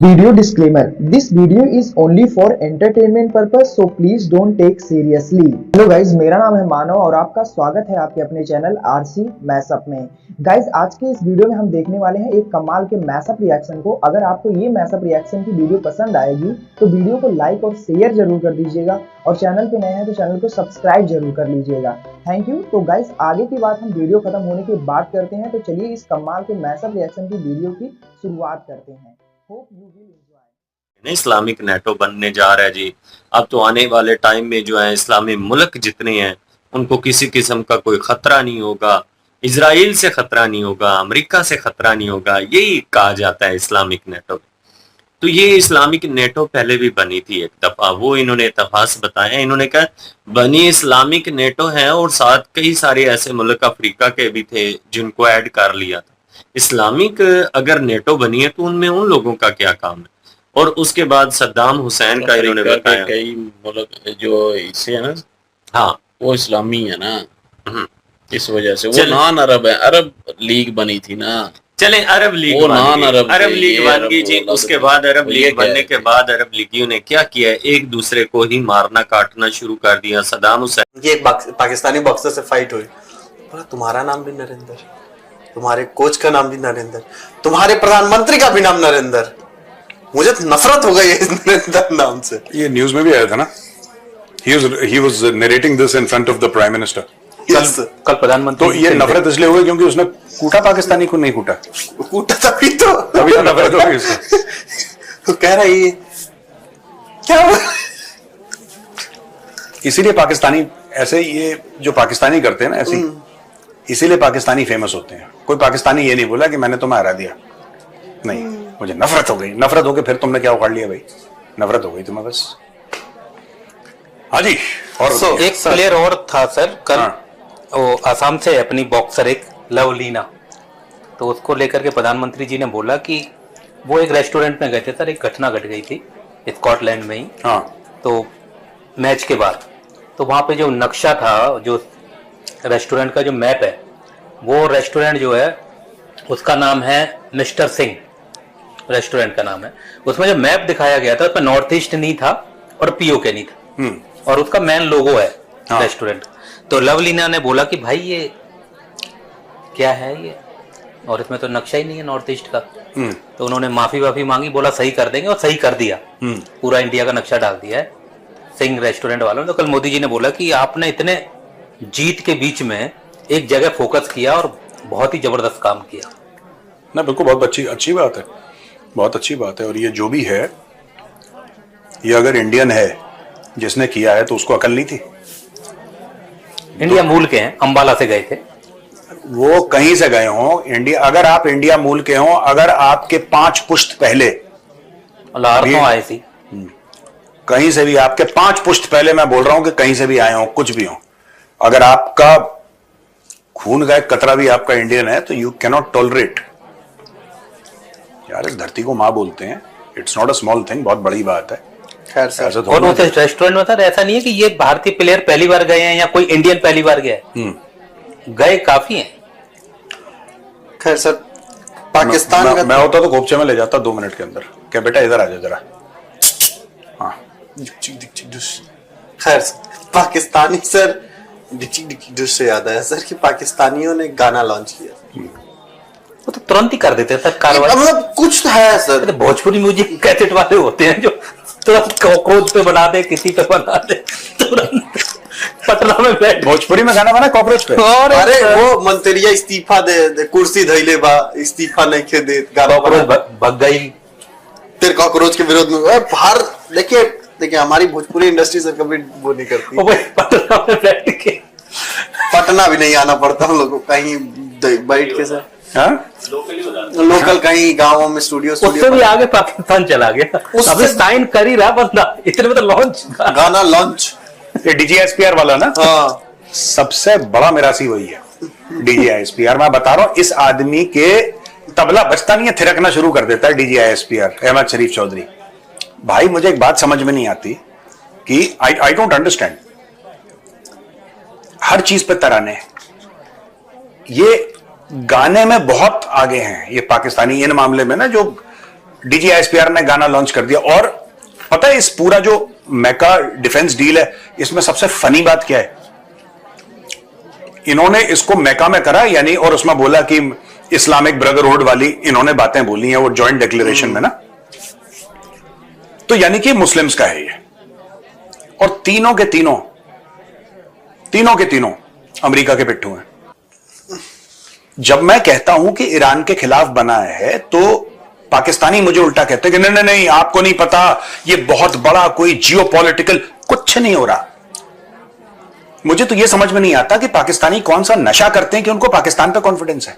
Video disclaimer: This video is only for entertainment purpose, so please don't take seriously. Hello guys, मेरा नाम है मानव और आपका स्वागत है आपके अपने चैनल आरसी मैशअप में। गाइज, आज के इस वीडियो में हम देखने वाले हैं एक कमाल के मैशअप रिएक्शन को। अगर आपको ये मैशअप रिएक्शन की वीडियो पसंद आएगी तो वीडियो को लाइक और शेयर जरूर कर दीजिएगा और चैनल पे नए हैं तो चैनल को सब्सक्राइब जरूर कर लीजिएगा। Thank you. तो गाइज, आगे की बात हम वीडियो खत्म होने के बाद करते हैं, तो चलिए इस कमाल के मैशअप रिएक्शन की वीडियो की शुरुआत करते हैं। इस्लामिक नेटो बनने जा रहा है जी। अब तो आने वाले टाइम में जो है इस्लामी मुल्क जितने हैं उनको किसी किस्म का कोई खतरा नहीं होगा, इजराइल से खतरा नहीं होगा, अमेरिका से खतरा नहीं होगा, यही कहा जाता है इस्लामिक नेटो। तो ये इस्लामिक नेटो पहले भी बनी थी एक दफा, वो इन्होंने इतफास बताया। इन्होंने कहा बनी इस्लामिक नेटो है और साथ कई सारे ऐसे मुल्क अफ्रीका के भी थे जिनको ऐड कर लिया था। इस्लामिक अगर नेटो बनी है तो उनमें उन लोगों का क्या काम है। और उसके बाद सद्दाम हुसैन का इन्होंने बताया कई मुल्क जो इससे है ना, हाँ वो इस्लामी है ना, इस वजह से वो नॉन अरब है। अरब लीग बनी थी ना, चले अरब लीग अरब लीग बन गई जी। उसके बाद अरब लीग बनने के बाद अरब लीगियों ने क्या किया, एक दूसरे को ही मारना काटना शुरू कर दिया। सद्दाम हुसैन ये एक पाकिस्तानी बॉक्सर से फाइट हुई, बोला तुम्हारा नाम भी नरेंद्र, तुम्हारे कोच का नाम भी नरेंद्र, तुम्हारे प्रधानमंत्री का भी नाम नरेंद्र। मुझे तो नफरत हो गई इस नरेंद्र नाम से। ये न्यूज में भी आया था ना, he was narrating this in front of the prime minister. कल प्रधानमंत्री। तो ये नफरत इसलिए हो गई क्योंकि उसने कूटा पाकिस्तानी को, नहीं कूटा, कूटा तभी तो नफरत हो गई उसको। तो कह रहा है ये क्या हुआ? इसीलिए पाकिस्तानी ऐसे, ये जो पाकिस्तानी करते हैं ना ऐसे, इसीलिए पाकिस्तानी फेमस होते हैं। कोई पाकिस्तानी ये नहीं बोला कि मैंने तुम्हें हरा दिया, नहीं, मुझे नफरत हो गई। नफरत हो गई फिर तुमने क्या उखाड़ लिया भाई, नफरत हो गई तुम्हें बस। हाँ जी। और एक प्लेयर और था सर कल, वो आसाम से अपनी बॉक्सर एक लवलीना, तो उसको लेकर के प्रधानमंत्री जी ने बोला कि वो एक रेस्टोरेंट में गए थे सर, एक घटना घट गई थी स्कॉटलैंड में ही। हाँ। तो मैच के बाद तो वहां पे जो नक्शा था, जो रेस्टोरेंट का जो मैप है, वो रेस्टोरेंट जो है उसका नाम है मिस्टर सिंह, रेस्टोरेंट का नाम है। उसमें जो मैप दिखाया गया था उसमें नॉर्थ ईस्ट नहीं था और पीओके नहीं था, और उसका मेन लोगो है रेस्टोरेंट। तो लवलीना ने बोला कि भाई ये क्या है ये, और इसमें तो नक्शा ही नहीं है नॉर्थ ईस्ट का। तो उन्होंने माफी मांगी, बोला सही कर देंगे, और सही कर दिया। पूरा इंडिया का नक्शा डाल दिया है सिंह रेस्टोरेंट वालों ने। तो कल मोदी जी ने बोला कि आपने इतने जीत के बीच में एक जगह फोकस किया और बहुत ही जबरदस्त काम किया ना। बिल्कुल, बहुत अच्छी बात है, बहुत अच्छी बात है। और ये जो भी है, ये अगर इंडियन है जिसने किया है तो उसको अकल नहीं थी। इंडिया मूल के हैं, अंबाला से गए थे वो, कहीं से गए हो इंडिया, अगर आप इंडिया मूल के हो, अगर आपके 5 पुश्त पहले आए थी, कहीं से भी आपके 5 पुश्त पहले, मैं बोल रहा हूं कि कहीं से भी आए हो, कुछ भी हो, अगर आपका खून का एक कतरा भी आपका इंडियन है तो यू कैनॉट टॉलरेट। यार, इस धरती को मां बोलते हैं, it's not a small thing, बहुत बड़ी बात है। खैर सर, और उस रेस्टोरेंट में सर ऐसा नहीं है कि ये भारतीय प्लेयर पहली बार गए हैं या कोई इंडियन पहली बार गया है, गए काफी हैं। खैर सर, पाकिस्तान मैं होता तो खोपचे में ले जाता 2 मिनट के अंदर, क्या बेटा इधर आ जा जरा। हाँ। खैर पाकिस्तानी सर, डिच से याद आया सर कि पाकिस्तानियों ने गाना लॉन्च किया। वो तो तुरंत ही कर देते हैं सर कार्रवाई, मतलब कुछ है सर। भोजपुरी म्यूजिक कैसेट वाले होते हैं जो तुरंत कॉकरोच पे बना दे, किसी पे बना दे, तुरंत पटना में बैठ भोजपुरी में गाना बना कॉकरोच पे। और अरे वो मंत्रिया इस्तीफा दे कूर्सी धैले बा, इस्तीफा नहीं खे दे, कॉकरोच भग गई, फिर कॉकरोच के विरोध में बाहर। देखिए हमारी भोजपुरी इंडस्ट्री सर कभी वो नहीं करती। पटना में बैठ के, पटना भी नहीं आना पड़ता हम लोग को, कहीं बैठ के सर। हाँ? लोकल कहीं गाँवों में स्टूडियो उससे भी आगे पाकिस्तान चला गया। अभी साइन कर ही रहा बंदा, इतने में तो लॉन्च, गाना लॉन्च। ये DGISPR वाला ना, हाँ, सबसे बड़ा मिरासी वही है, DGISPR। मैं बता रहा हूं, इस आदमी के तबला बजता नहीं है, थिरकना शुरू कर देता है DGISPR, अहमद शरीफ चौधरी। भाई, मुझे एक बात समझ में नहीं आती कि आई डोंट अंडरस्टैंड, हर चीज पे तराने, ये गाने में बहुत आगे हैं ये पाकिस्तानी इन मामले में ना, जो DGISPR ने गाना लॉन्च कर दिया। और पता है इस पूरा जो मेका डिफेंस डील है, इसमें सबसे फनी बात क्या है, इन्होंने इसको मेका में करा यानी, और उसमें बोला कि इस्लामिक ब्रदरहुड वाली इन्होंने बातें बोली हैं वो जॉइंट डिक्लेरेशन में ना, तो यानी कि मुस्लिम्स का है ये। और तीनों के तीनों अमेरिका के पिट्ठू हैं। जब मैं कहता हूं कि ईरान के खिलाफ बना है तो पाकिस्तानी मुझे उल्टा कहते हैं कि नहीं नहीं आपको नहीं पता, ये बहुत बड़ा कोई जियोपॉलिटिकल, कुछ नहीं हो रहा। मुझे तो ये समझ में नहीं आता कि पाकिस्तानी कौन सा नशा करते हैं कि उनको पाकिस्तान पे कॉन्फिडेंस है।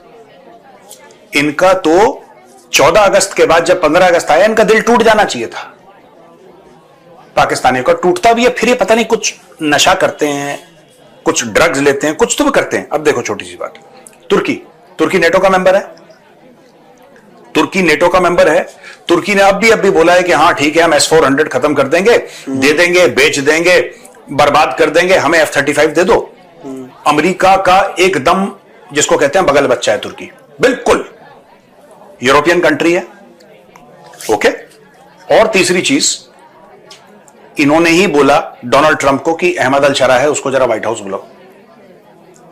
इनका तो 14 अगस्त के बाद जब 15 अगस्त आया, इनका दिल टूट जाना चाहिए था। पाकिस्तानियों का टूटता भी है, फिर ये पता नहीं कुछ नशा करते हैं, कुछ ड्रग्स लेते हैं, कुछ तो भी करते हैं। अब देखो छोटी सी बात, तुर्की नेटो का मेंबर है, तुर्की नेटो का मेंबर है। तुर्की ने अब भी बोला है कि हाँ ठीक है हम S-400 खत्म कर देंगे, दे देंगे, बेच देंगे, बर्बाद कर देंगे, हमें F-35 दे दो। अमेरिका का एकदम जिसको कहते हैं बगल बच्चा है तुर्की, बिल्कुल यूरोपियन कंट्री है। ओके, और तीसरी चीज इन्होंने ही बोला डोनाल्ड ट्रंप को कि अहमद अल शरा है, उसको जरा व्हाइट हाउस बुलाओ।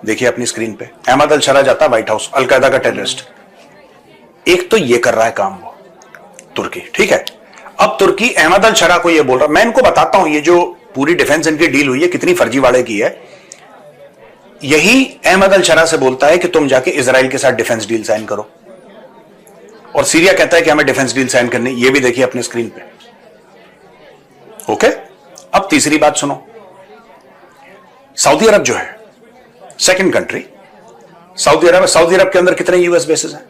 देखिए अपनी स्क्रीन पे अहमद अल शरा जाता व्हाइट हाउस, अलकायदा का टेररिस्ट। एक तो ये कर रहा है काम वो तुर्की, ठीक है। अब तुर्की अहमद अल शरा को ये बोल रहा, मैं इनको बताता हूं ये जो पूरी डिफेंस इनकी डील हुई है कितनी फर्जीवाड़े की है। यही अहमद अल शरा से बोलता है कि तुम जाके इजराइल के साथ डिफेंस डील साइन करो, और सीरिया कहता है कि हमें डिफेंस डील साइन करनी। ये भी देखिए अपनी स्क्रीन पे। ओके, अब तीसरी बात सुनो, सऊदी अरब जो है सेकंड कंट्री, सऊदी अरब के अंदर कितने यूएस बेसेस हैं?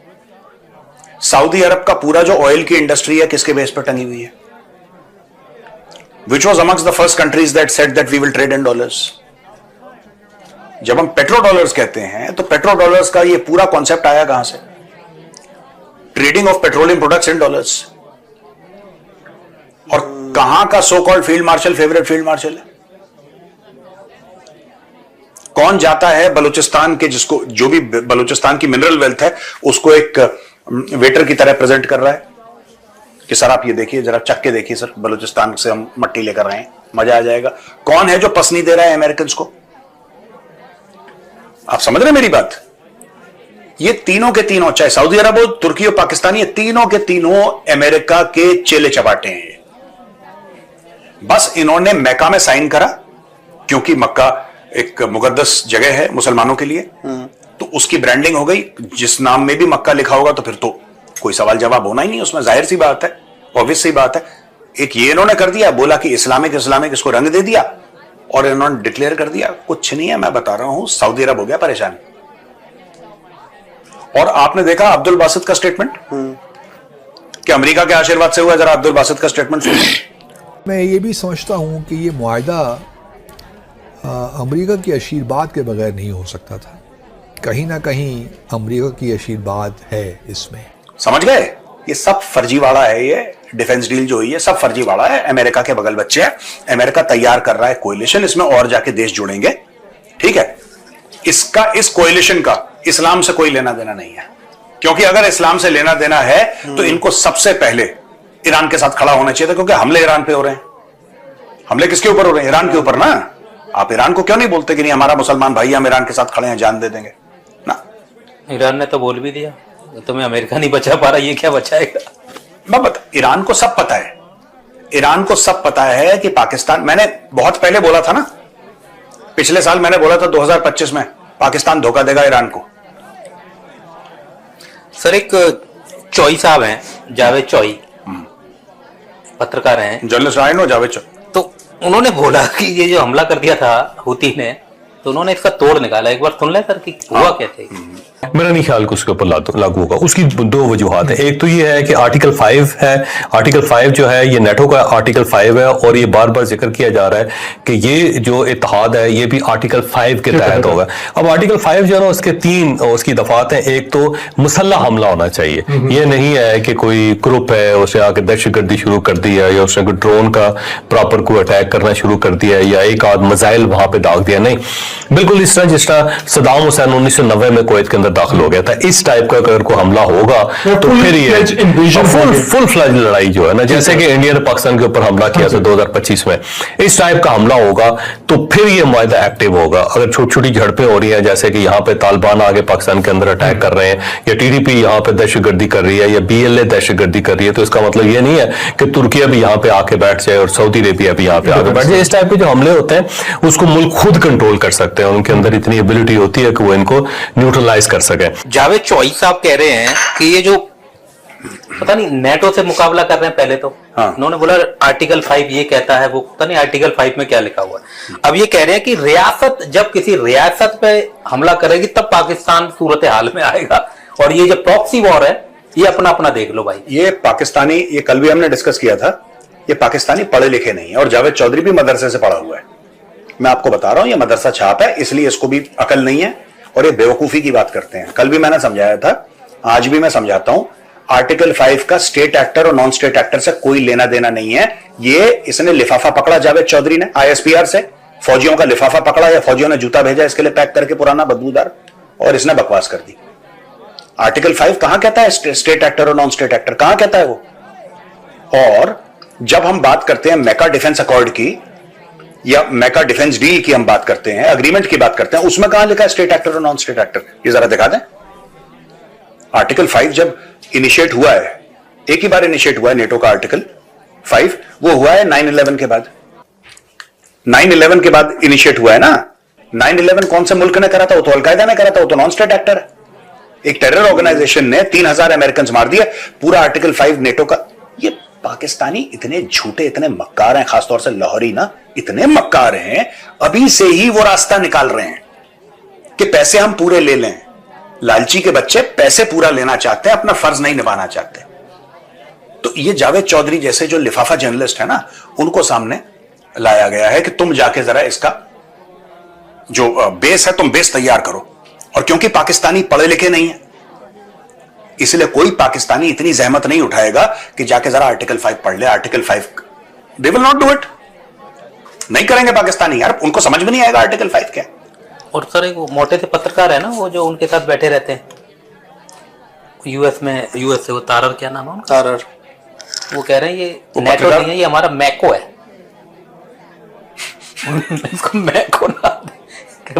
सऊदी अरब का पूरा जो ऑयल की इंडस्ट्री है किसके बेस पर टंगी हुई है? Which was amongst the first countries that said that we will trade in dollars. जब हम पेट्रो डॉलर्स कहते हैं तो पेट्रो डॉलर्स का ये पूरा कॉन्सेप्ट आया कहां से? Trading of petroleum products in dollars. और कहां का so called field marshal favourite field marshal है? कौन जाता है बलूचिस्तान के, जिसको जो भी बलूचिस्तान की मिनरल वेल्थ है उसको एक वेटर की तरह प्रेजेंट कर रहा है कि सर आप ये देखिए, जरा चख के देखिए सर, बलूचिस्तान से हम मट्टी लेकर आए हैं, मजा आ जाएगा। कौन है जो पसनी दे रहा है अमेरिकन को? आप समझ रहे हैं मेरी बात? ये तीनों के तीनों, चाहे सऊदी अरब हो, तुर्की हो, पाकिस्तानी, तीनों के तीनों अमेरिका के चेले चपाटे हैं। बस इन्होंने मक्का में साइन करा क्योंकि मक्का एक मुकद्दस जगह है मुसलमानों के लिए, तो उसकी ब्रांडिंग हो गई। जिस नाम में भी मक्का लिखा होगा तो फिर तो कोई सवाल जवाब होना ही नहीं उसमें, जाहिर सी बात है, ऑब्वियस सी बात है। एक ये इन्होंने कर दिया, बोला कि इस्लामिक इसको रंग दे दिया और इन्होंने डिक्लेयर कर दिया। कुछ नहीं है, मैं बता रहा हूं, सऊदी अरब हो गया परेशान। और आपने देखा अब्दुल बासित का स्टेटमेंट कि अमेरिका के आशीर्वाद से हुआ। जरा अब्दुल बासित का स्टेटमेंट सुनिए। मैं ये भी समझता हूँ कि ये मुआहदा अमेरिका के आशीर्वाद के बगैर नहीं हो सकता था। कहीं ना कहीं अमेरिका की आशीर्वाद है इसमें। समझ गए? ये सब फर्जीवाड़ा है। ये डिफेंस डील जो हुई है सब फर्जीवाड़ा है। अमेरिका के बगल बच्चे हैं। अमेरिका तैयार कर रहा है कोएलिशन, इसमें और जाके देश जुड़ेंगे, ठीक है। इस कोएलिशन का इस्लाम से कोई लेना देना नहीं है, क्योंकि अगर इस्लाम से लेना देना है तो इनको सबसे पहले ईरान के साथ खड़ा होना चाहिए था, क्योंकि हमले ईरान पे हो रहे हैं। हमले किसके ऊपर हो रहे हैं? ईरान के ऊपर ना। आप ईरान को क्यों नहीं बोलते कि नहीं हमारा मुसलमान भाई हम ईरान के साथ खड़े हैं, जान दे देंगे ना? ईरान ने तो बोल भी दिया तुम्हें अमेरिका नहीं बचा पा रहा, ये क्या बचाएगा? मैं बता, ईरान को सब पता है, ईरान को सब पता है कि पाकिस्तान, मैंने बहुत पहले बोला था ना, पिछले साल मैंने बोला था 2025 में पाकिस्तान धोखा देगा ईरान को। सर एक चौई साहब हैं, जावेद चौई, पत्रकार हैं, जर्नलिस्ट आए नो जावेद चौई, तो उन्होंने बोला कि ये जो हमला कर दिया था हुती ने, तो उन्होंने इसका तोड़ निकाला। एक बार सुन ले सर कि हुआ क्या था। मेरा नहीं ख्याल कि उसके ऊपर लागू होगा। उसकी दो वजूहात है। एक तो ये है कि आर्टिकल 5 है, आर्टिकल 5 जो है ये नेटो का आर्टिकल 5 है, और ये बार बार जिक्र किया जा रहा है कि ये जो इत्तेहाद है ये भी आर्टिकल 5 के तहत होगा। अब आर्टिकल 5 जो है ना, उसके 3 उसकी दफात है। एक तो मुसल्लह हमला होना चाहिए, ये नहीं है कि कोई ग्रुप है उसे आके दहशतगर्दी शुरू कर दी है, या उसने कोई ड्रोन का प्रॉपर कोई अटैक करना शुरू कर दिया, या एक आध मिसाइल वहां पे दाग दिया। नहीं, बिल्कुल इस तरह जिस तरह सद्दाम हुसैन 1990 में कुवैत के अंदर अंदर दाखिल हो गया था। इस टाइप का अगर कोई हमला होगा तो फिर ये फुल फ्लैज लड़ाई जो है ना, जैसे कि इंडिया ने पाकिस्तान के ऊपर हमला किया था 2025 में, इस टाइप का हमला होगा तो फिर ये मुआहदा एक्टिव होगा। अगर छोटी छोटी झड़पें हो रही हैं, जैसे कि यहाँ पे तालिबान आगे पाकिस्तान के अंदर अटैक कर रहे हैं, या TDP यहाँ पे दहशतगर्दी कर रही है, या BLA दहशतगर्दी कर रही है, तो इसका मतलब ये नहीं है कि तुर्किया भी यहाँ पे आके बैठ जाए और सऊदी अरेबिया भी यहाँ पे आके बैठ जाए। इस टाइप के जो हमले होते हैं उसको मुल्क खुद कंट्रोल कर सकते हैं, उनके अंदर इतनी एबिलिटी होती है कि वो इनको न्यूट्रलाइज कर सके। जावेद चौधरी साहब कह रहे हैं कि ये जो पता नहीं नेटो से मुकाबला कर रहे हैं, पहले तो उन्होंने बोला आर्टिकल 5 ये कहता है, वो पता नहीं आर्टिकल 5 में क्या लिखा हुआ है। अब ये कह रहे हैं कि रियासत जब किसी रियासत पे हमला करेगी तब पाकिस्तान सूरत हाल में आएगा, और ये जो प्रॉक्सी वॉर है ये अपना अपना देख लो भाई। ये पाकिस्तानी, ये कल भी हमने डिस्कस किया था, ये पाकिस्तानी पढ़े लिखे नहीं है, और जावेद चौधरी भी मदरसे से पढ़ा हुआ है। मैं आपको बता रहा हूं, ये मदरसा छाप है, इसलिए इसको भी अकल नहीं है और ये बेवकूफी की बात करते हैं। कल भी मैंने समझाया था, आज भी मैं समझाता हूं, आर्टिकल 5 का स्टेट एक्टर और नॉन स्टेट एक्टर से कोई लेना देना नहीं है। ये इसने लिफाफा पकड़ा जावेद चौधरी ने ISPR से, फौजियों का लिफाफा पकड़ा या फौजियों ने जूता भेजा इसके लिए पैक करके पुराना बदबूदार, और इसने बकवास कर दी। आर्टिकल 5 कहां कहता है स्टेट एक्टर और नॉन स्टेट एक्टर, कहां कहता है वो? और जब हम बात करते हैं मैका डिफेंस अकॉर्ड की या मैका डिफेंस डील की हम बात करते हैं, अग्रीमेंट की बात करते हैं, उसमें कहां लिखा है स्टेट एक्टर और नॉन स्टेट एक्टर? ये जरा दिखा दें। आर्टिकल 5 जब इनिशिएट हुआ है, एक ही बार इनिशिएट हुआ है नेटो का आर्टिकल 5, वो हुआ है 9/11 के बाद। 9/11 के बाद इनिशिएट हुआ है ना। 9/11 कौन से मुल्क ने करा था? वो तो अलकायदा ने करा था, वो तो नॉन स्टेट एक्टर है। एक टेरर ऑर्गेनाइजेशन ने 3000 अमेरिकन मार दिए। पूरा आर्टिकल 5 नेटो का। ये पाकिस्तानी इतने झूठे, इतने मक्कार हैं, खासतौर से लाहौरी ना, इतने मक्कार हैं, अभी से ही वो रास्ता निकाल रहे हैं कि पैसे हम पूरे ले लें। लालची के बच्चे पैसे पूरा लेना चाहते हैं, अपना फर्ज नहीं निभाना चाहते। तो ये जावेद चौधरी जैसे जो लिफाफा जर्नलिस्ट है ना, उनको सामने लाया गया है कि तुम जाके जरा इसका जो बेस है, तुम बेस तैयार करो। और क्योंकि पाकिस्तानी पढ़े लिखे नहीं है, इसलिए कोई पाकिस्तानी इतनी जहमत नहीं उठाएगा कि जाके जरा आर्टिकल 5 पढ़ ले। Article 5 they will not do it, नहीं करेंगे पाकिस्तानी यार, उनको समझ में नहीं आएगा आर्टिकल 5 क्या। और सर एक मोटे से पत्रकार है ना, वो जो उनके साथ बैठे रहते हैं यूएस से, वो तारर, क्या नाम है उनका? तारर। वो कह रहे हैं ये नेटो नहीं है, ये हमारा मैको है। इसको मैको ना,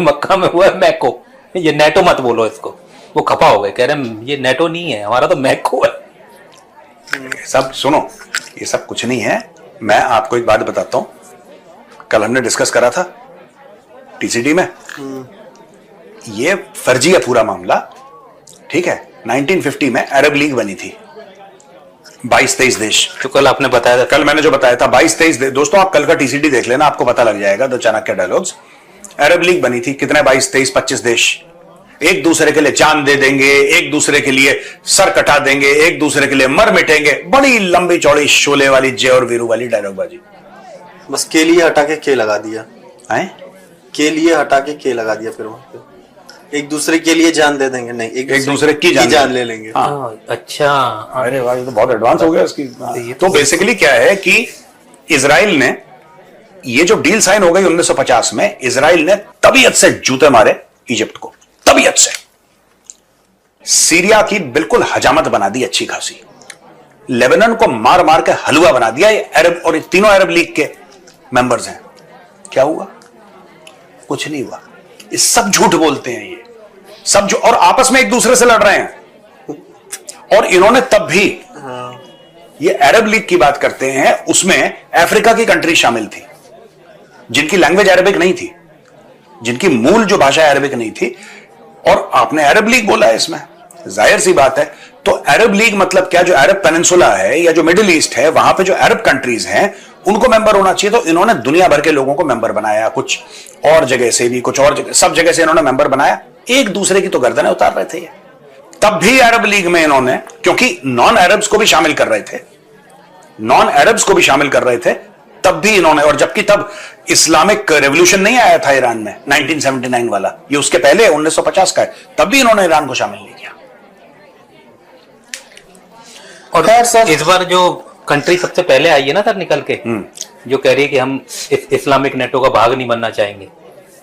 मक्का में हुआ है मैको, ये नेटो मत बोलो इसको। वो खपा हो गए, कह रहे हैं ये नेटो नहीं है, हमारा तो मैको है। सब सुनो, ये सब कुछ नहीं है। मैं आपको एक बात बताता हूं, कल हमने डिस्कस करा था TCD में, ये फर्जी है पूरा मामला, ठीक है। 1950 में अरब लीग बनी थी, 22-23 देश। तो कल आपने बताया था, कल मैंने जो बताया था 22-23 देश। दोस्तों आप कल का TCD देख लेना, आपको पता लग जाएगा। The Chanakya dialogues, Arab league बनी थी। कितने? 22-23-25 देश एक दूसरे के लिए जान दे देंगे, एक दूसरे के लिए सर कटा देंगे, एक दूसरे के लिए मर मिटेंगे। बड़ी लंबी चौड़ी शोले वाली, जय और वीरू वाली डायलॉगबाजी। बस के लिए हटा के के लगा दिया है, के लिए हटा के के लगा दिया। फिर वहां पे एक दूसरे के लिए जान दे देंगे, नहीं एक दूसरे की जान ले लेंगे। हाँ। अच्छा, अरे वाह, ये तो बहुत एडवांस हो गया इसकी। तो बेसिकली क्या है कि इजराइल ने, ये जो डील साइन हो गई 1950 में, इजराइल ने तबीयत से जूते मारे इजिप्ट को, तबीयत से। सीरिया की बिल्कुल हजामत बना दी अच्छी खासी। लेबनान को मार मार के हलवा बना दिया। ये अरब, और ये तीनों अरब लीग के मेंबर्स हैं। क्या हुआ? कुछ नहीं हुआ। ये सब झूठ बोलते हैं, ये सब जो, और आपस में एक दूसरे से लड़ रहे हैं। और इन्होंने तब भी, ये अरब लीग की बात करते हैं, उसमें अफ्रीका की कंट्री शामिल थी जिनकी लैंग्वेज अरबिक नहीं थी, जिनकी मूल जो भाषा अरबिक नहीं थी। और आपने अरब लीग बोला है इसमें, जाहिर सी बात है। तो अरब लीग मतलब क्या? जो अरब पेनिनसुला है या जो मिडिल ईस्ट है, वहां पे जो अरब कंट्रीज हैं उनको मेंबर होना चाहिए। तो इन्होंने दुनिया भर के लोगों को मेंबर बनाया, कुछ और जगह से भी, कुछ और जगह, सब जगह से इन्होंने मेंबर बनाया। एक दूसरे की तो गर्दनें उतार रहे थे ये। तब भी अरब लीग में इन्होंने, क्योंकि नॉन अरब्स को भी शामिल कर रहे थे, नॉन अरब्स को भी शामिल कर रहे थे, तब भी इन्होंने, और जबकि तब इस्लामिक रेवोल्यूशन नहीं आया था ईरान में 1979 वाला, ये उसके पहले 1950 का है, तब भी इन्होंने ईरान को शामिल नहीं किया। और इस बार जो कंट्री सबसे पहले आई है ना सर निकल के, जो कह रही है कि हम इस्लामिक नेटो का भाग नहीं बनना चाहेंगे,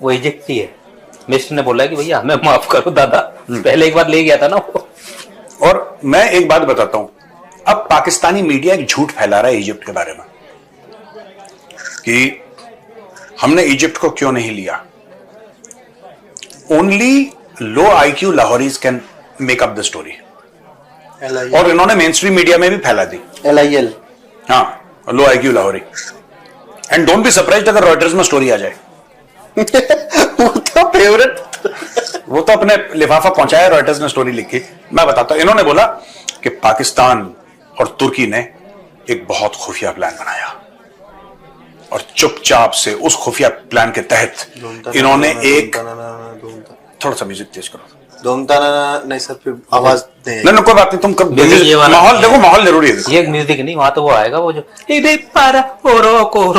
वो इजिप्ट ही है। मिस्टर ने बोला कि भैया हमें माफ करो दादा, पहले एक बार ले गया था ना वो। और मैं एक बात बताता हूं, अब पाकिस्तानी मीडिया एक झूठ फैला रहा है इजिप्ट के बारे में कि हमने इजिप्ट को क्यों नहीं लिया। Only low IQ Lahoris can make up the story, और इन्होंने मेन स्ट्रीम मीडिया में भी फैला दी। LIL, हाँ, low IQ Lahori. And don't be surprised अगर रॉयटर्स में स्टोरी आ जाए। वो तो फेवरेट, वो तो अपने लिफाफा पहुंचाया, रॉयटर्स ने स्टोरी लिखी। मैं बताता हूं, इन्होंने बोला कि पाकिस्तान और तुर्की ने एक बहुत खुफिया प्लान बनाया और चुपचाप से उस खुफिया प्लान के तहत इन्होंने एक, थोड़ा सा म्यूजिक तेज करो। नहीं सर, फिर आवाज नहीं, कोई बात नहीं, तुम कब ये माहौल देखो, माहौल जरूरी है। ये म्यूजिक नहीं, वहां तो वो आएगा वो जो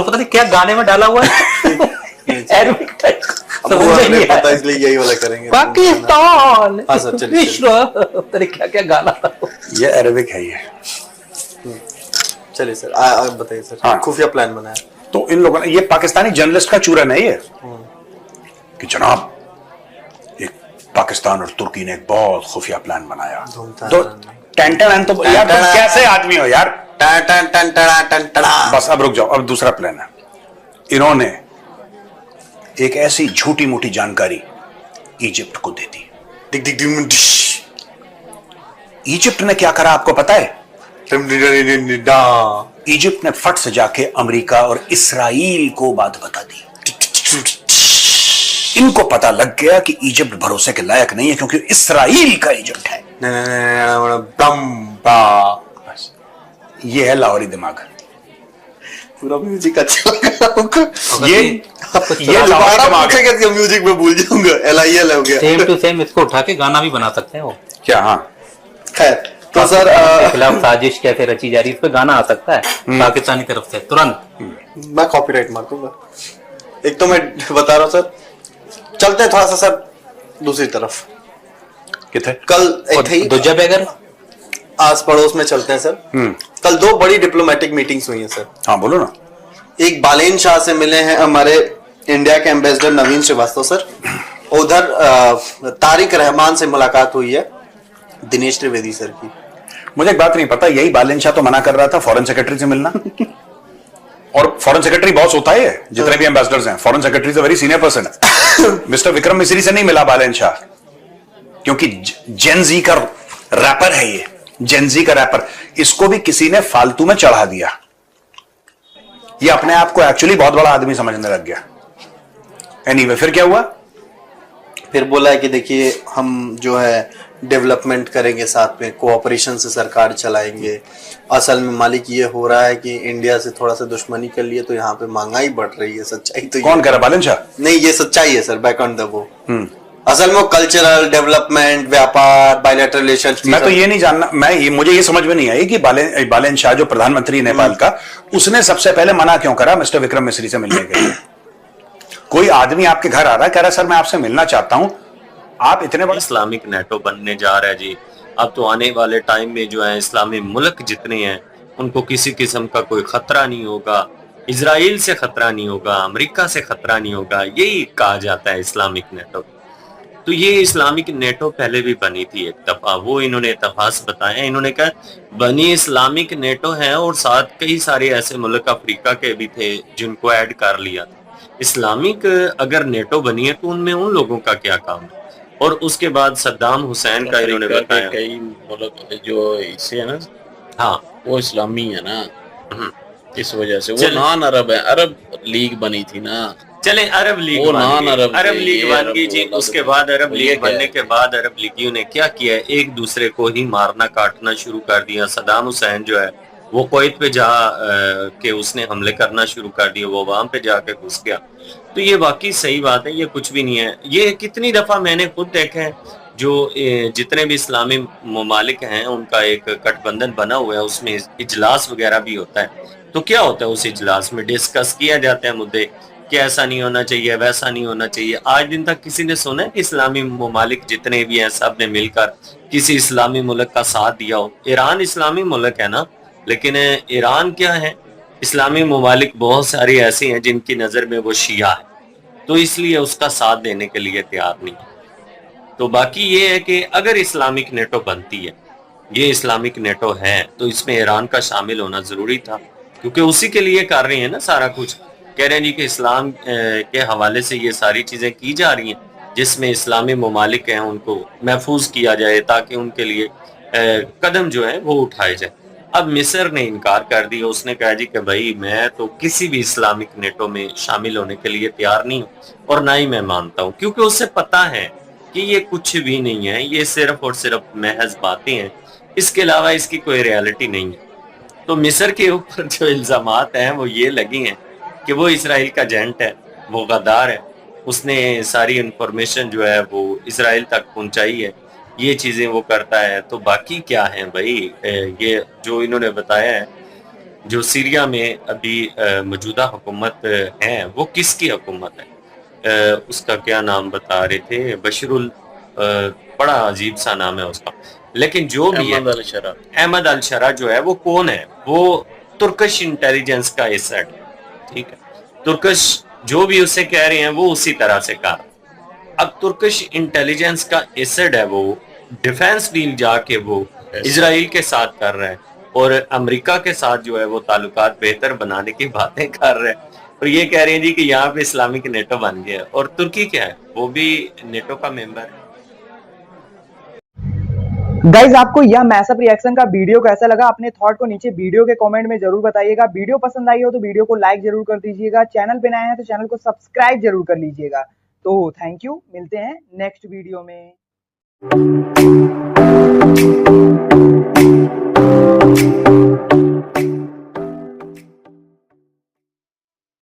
पता नहीं क्या गाने में डाला हुआ है। Arabic type। पता, इसलिए यही वाला करेंगे। पाकिस्तान हाँ सर, चलिए, विश्व, पता नहीं क्या क्या गाना था वो। ये अरबिक है ये। चलिए सर, बताइए सर। हाँ। खुफिया प्लान बनाया तो इन लोगों ने, ये पाकिस्तानी जर्नलिस्ट का चूरन है ये, कि जनाब एक पाकिस्तान और तुर्की ने एक बहुत खुफिया प्लान बनाया। तो टेंटन तो यार तुम कैसे आदमी हो यार। बस अब रुक जाओ, अब दूसरा प्लान है। इन्होंने एक ऐसी झूठी मूठी जानकारी इजिप्ट को दे दी। इजिप्ट ने क्या करा आपको पता है? इजिप्ट ने फट से जाके अमेरिका और इसराइल को बात बता दी। इनको पता लग गया कि इजिप्ट भरोसे के लायक नहीं है क्योंकि इसराइल का इजिप्ट है। बस ये है लाहौरी दिमाग। पूरा म्यूजिक अच्छा लगा हमको। ये लाहौरी दिमाग है। म्यूजिक में भूल जाऊंगा। LIL हो गया। सेम टू सेम इसको उठा के गाना भी बना सकते हैं वो। क्या? हाँ, खैर तो सर के खिलाफ साजिश कैसे रची जा रही है, इस पे गाना आ सकता है पाकिस्तानी तरफ से तुरंत। मैं कॉपीराइट मार दूंगा। एक तो मैं बता रहा हूँ सर, चलते हैं थोड़ा सा सर दूसरी तरफ। कितने कल दूजा बैगर आस पड़ोस में चलते हैं सर। कल 2 बड़ी डिप्लोमेटिक मीटिंग्स हुई हैं सर। हाँ बोलो ना। एक बालेन शाह से मिले हैं हमारे इंडिया के एम्बेसडर नवीन श्रीवास्तव सर। उधर तारिक रहमान से मुलाकात हुई है दिनेश त्रिवेदी सर की। मुझे एक बात नहीं पता, यही बालेन शाह तो मना कर रहा था फॉरेन सेक्रेटरी से मिलना। और फॉरेन सेक्रेटरी बॉस होता है जितने भी एम्बेसडर्स हैं, foreign secretary is a very senior person है। मिस्टर विक्रम मिस्री से नहीं मिला बालेन शाह क्योंकि जेनजी का रैपर है ये, जेनजी का रैपर। इसको भी किसी ने फालतू में चढ़ा दिया। ये अपने आप को एक्चुअली बहुत बड़ा आदमी समझने लग गया। एनीवे, फिर क्या हुआ? फिर बोला है कि देखिए हम जो है डेवलपमेंट करेंगे, साथ में कोऑपरेशन से सरकार चलाएंगे। असल में मालिक ये हो रहा है कि इंडिया से थोड़ा सा दुश्मनी कर लिए तो यहाँ पे महंगाई बढ़ रही है। सच्चाई तो कौन कह रहा? बालेन शाह? नहीं, ये सच्चाई है सर, बैक ऑन द वो। असल में वो कल्चरल डेवलपमेंट, व्यापार, बायलैटरल रिलेशंस। मैं तो ये नहीं जानना, मुझे ये समझ में नहीं आई कि बालेन शाह जो प्रधानमंत्री नेपाल का, उसने सबसे पहले मना क्यों करा मिस्टर विक्रम मिस्री से मिलने के लिए? कोई आदमी आपके घर आ रहा है, कह रहा है सर मैं आपसे मिलना चाहता हूं, आप इतने बड़े। इस्लामिक नेटो बनने जा रहा है जी। अब तो आने वाले टाइम में जो है इस्लामी मुल्क जितने हैं उनको किसी किस्म का कोई खतरा नहीं होगा। इजराइल से खतरा नहीं होगा, अमेरिका से खतरा नहीं होगा। यही कहा जाता है इस्लामिक नेटो। तो ये इस्लामिक नेटो पहले भी बनी थी एक दफा, वो इन्होंने इतिहास बताया। इन्होंने कहा बनी इस्लामिक नेटो है और साथ कई सारे ऐसे मुल्क अफ्रीका के भी थे जिनको ऐड कर लिया। इस्लामिक अगर नेटो बनी है तो उनमें उन लोगों का क्या काम है? और उसके बाद सद्दाम हुसैन का इन्होंने बताया कई मुल्क जो इससे है ना, हाँ वो इस्लामी है ना, इस वजह से वो नॉन अरब है। अरब लीग बनी थी ना, चले अरब लीग वो नॉन अरब लीग बन गई जी। उसके बाद अरब लीग बनने के बाद अरब लीगियों ने क्या किया, एक दूसरे को ही मारना काटना शुरू कर दिया। सद्दाम हुसैन जो है वो कुवैत पे जा के उसने हमले करना शुरू कर दिए, वो वहां पे जाके घुस गया। तो ये वाकई सही बात है, ये कुछ भी नहीं है। ये कितनी दफा मैंने खुद देखा है, जो जितने भी इस्लामी ममालिक हैं उनका एक गठबंधन बना हुआ है, उसमें इजलास वगैरह भी होता है। तो क्या होता है उस इजलास में? डिस्कस किया जाते हैं मुद्दे कि ऐसा नहीं होना चाहिए, वैसा नहीं होना चाहिए। आज दिन तक किसी ने सुना है कि इस्लामी ममालिक जितने भी हैं सब ने मिलकर किसी इस्लामी मुल्क का साथ दिया हो? ईरान इस्लामी मुल्क है ना, लेकिन ईरान क्या है, इस्लामी ममालिक बहुत सारे ऐसे हैं जिनकी नजर में वो शिया है। तो इसलिए उसका साथ देने के लिए तैयार नहीं। तो बाकी ये है कि अगर इस्लामिक नेटो बनती है, ये इस्लामिक नेटो है, तो इसमें ईरान का शामिल होना जरूरी था, क्योंकि उसी के लिए कर रहे हैं ना सारा कुछ। कह रहे हैं जी कि इस्लाम के हवाले से ये सारी चीजें की जा रही हैं, जिसमें इस्लामी ममालिक हैं उनको महफूज किया जाए, ताकि उनके लिए कदम जो है वो उठाए जाए। अब मिस्र ने इनकार कर दिया, उसने कहा जी कि भाई मैं तो किसी भी इस्लामिक नेटो में शामिल होने के लिए तैयार नहीं हूँ, और ना ही मैं मानता हूँ, क्योंकि उसे पता है कि ये कुछ भी नहीं है, ये सिर्फ और सिर्फ महज बातें हैं, इसके अलावा इसकी कोई रियलिटी नहीं है। तो मिस्र के ऊपर जो इल्जामात हैं वो ये लगी हैं कि वो इसराइल का एजेंट है, वो गद्दार है, उसने सारी इंफॉर्मेशन जो है वो इसराइल तक पहुंचाई है, ये चीजें वो करता है। तो बाकी क्या है भाई, ये जो इन्होंने बताया है, जो सीरिया में अभी मौजूदा हुकूमत है, वो किसकी हुकूमत है? उसका क्या नाम बता रहे थे, बशरुल, बड़ा अजीब सा नाम है उसका, लेकिन जो भी है, अहमद अल शरा जो है वो कौन है? वो तुर्किश इंटेलिजेंस का एसेट, ठीक है। तुर्किश जो भी उसे कह रहे हैं वो उसी तरह से कर। अब तुर्किश इंटेलिजेंस का एसेट है, वो डिफेंस डील जाके वो इजराइल के साथ कर रहा है, और अमेरिका के साथ जो है वो ताल्लुकात बेहतर बनाने की बातें कर रहे हैं, और ये कह रहे हैं जी कि यहाँ पे इस्लामिक नेटो बन गया। और तुर्की क्या है, वो भी नेटो का मेंबर है। गाइज आपको यह मैसअप रिएक्शन का वीडियो कैसा लगा, अपने थॉट को नीचे वीडियो के कमेंट में जरूर बताइएगा। वीडियो पसंद आई हो तो वीडियो को लाइक जरूर कर दीजिएगा, चैनल पे नए हैं तो चैनल को सब्सक्राइब जरूर कर लीजिएगा। तो थैंक यू, मिलते हैं नेक्स्ट वीडियो में।